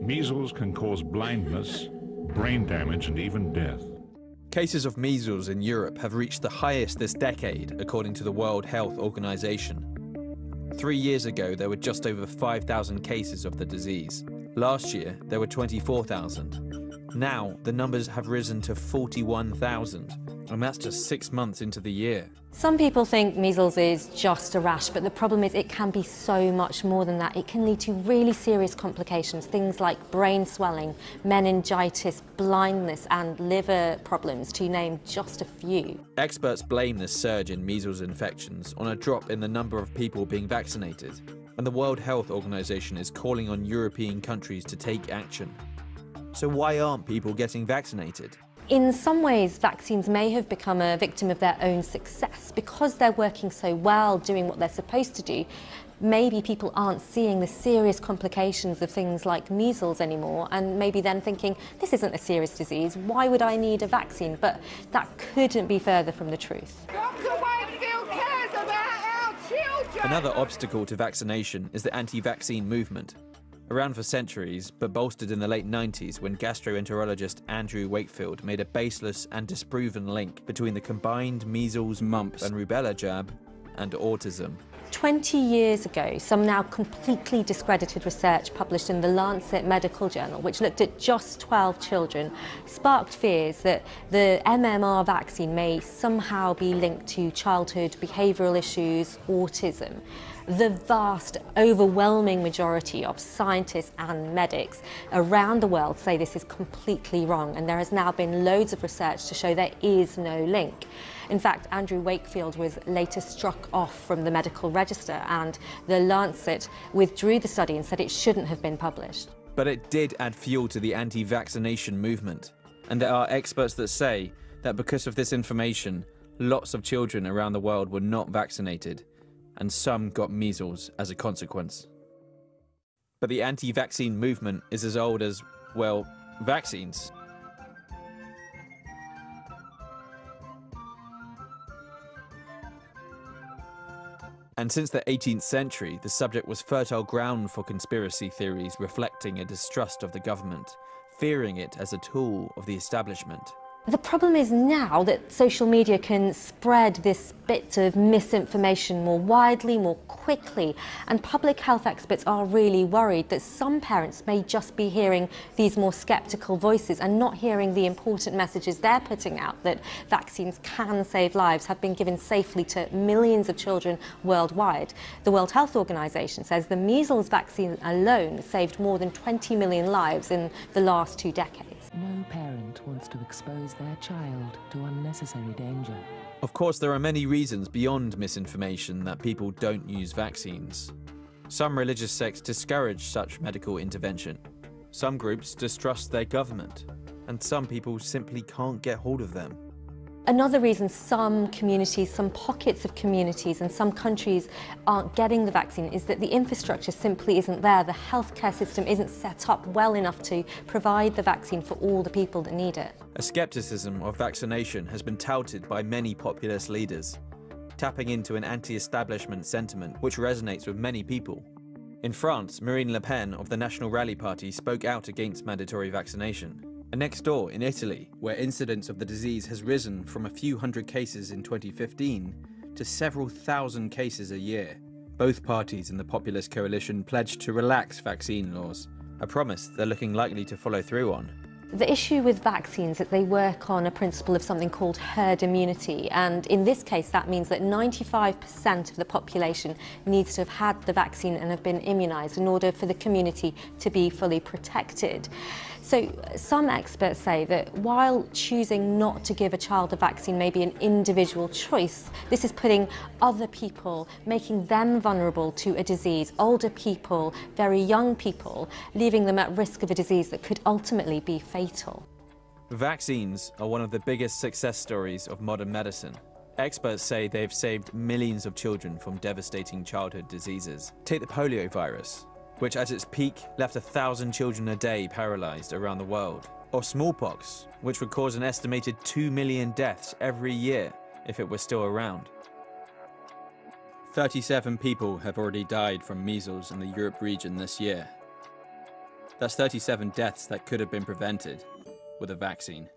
Measles can cause blindness, brain damage, and even death. Cases of measles in Europe have reached the highest this decade, according to the World Health Organization. 3 years ago, there were just over 5,000 cases of the disease. Last year, there were 24,000. Now, the numbers have risen to 41,000, and that's just 6 months into the year. Some people think measles is just a rash, but the problem is it can be so much more than that. It can lead to really serious complications, things like brain swelling, meningitis, blindness, and liver problems, to name just a few. Experts blame this surge in measles infections on a drop in the number of people being vaccinated, and the World Health Organization is calling on European countries to take action. So why aren't people getting vaccinated? In some ways, vaccines may have become a victim of their own success. Because they're working so well, doing what they're supposed to do, maybe people aren't seeing the serious complications of things like measles anymore, and maybe then thinking, this isn't a serious disease, why would I need a vaccine? But that couldn't be further from the truth. Dr. Wakefield cares about our children! Another obstacle to vaccination is the anti-vaccine movement. Around for centuries, but bolstered in the late 90s when gastroenterologist Andrew Wakefield made a baseless and disproven link between the combined measles, mumps and rubella jab and autism. 20 years ago, some now completely discredited research published in the Lancet Medical Journal, which looked at just 12 children, sparked fears that the MMR vaccine may somehow be linked to childhood behavioural issues, autism. The vast, overwhelming majority of scientists and medics around the world say this is completely wrong, and there has now been loads of research to show there is no link. In fact, Andrew Wakefield was later struck off from the medical register, and the Lancet withdrew the study and said it shouldn't have been published. But it did add fuel to the anti-vaccination movement, and there are experts that say that because of this information, lots of children around the world were not vaccinated, and some got measles as a consequence. But the anti-vaccine movement is as old as, well, vaccines. And since the 18th century, the subject was fertile ground for conspiracy theories reflecting a distrust of the government, fearing it as a tool of the establishment. The problem is now that social media can spread this bit of misinformation more widely, more quickly, and public health experts are really worried that some parents may just be hearing these more sceptical voices and not hearing the important messages they're putting out, that vaccines can save lives, have been given safely to millions of children worldwide. The World Health Organization says the measles vaccine alone saved more than 20 million lives in the last 2 decades. No parent wants to expose their child to unnecessary danger. Of course, there are many reasons beyond misinformation that people don't use vaccines. Some religious sects discourage such medical intervention. Some groups distrust their government, and some people simply can't get hold of them. Another reason some communities, some pockets of communities and some countries aren't getting the vaccine is that the infrastructure simply isn't there. The healthcare system isn't set up well enough to provide the vaccine for all the people that need it. A skepticism of vaccination has been touted by many populist leaders, tapping into an anti-establishment sentiment which resonates with many people. In France, Marine Le Pen of the National Rally Party spoke out against mandatory vaccination. And next door, in Italy, where incidence of the disease has risen from a few hundred cases in 2015 to several thousand cases a year, both parties in the populist coalition pledged to relax vaccine laws, a promise they're looking likely to follow through on. The issue with vaccines is that they work on a principle of something called herd immunity, and in this case that means that 95% of the population needs to have had the vaccine and have been immunised in order for the community to be fully protected. So some experts say that while choosing not to give a child a vaccine may be an individual choice, this is putting other people, making them vulnerable to a disease, older people, very young people, leaving them at risk of a disease that could ultimately be fatal. Vaccines are one of the biggest success stories of modern medicine. Experts say they've saved millions of children from devastating childhood diseases. Take the polio virus, which at its peak left 1,000 children a day paralyzed around the world. Or smallpox, which would cause an estimated 2 million deaths every year if it were still around. 37 people have already died from measles in the Europe region this year. That's 37 deaths that could have been prevented with a vaccine.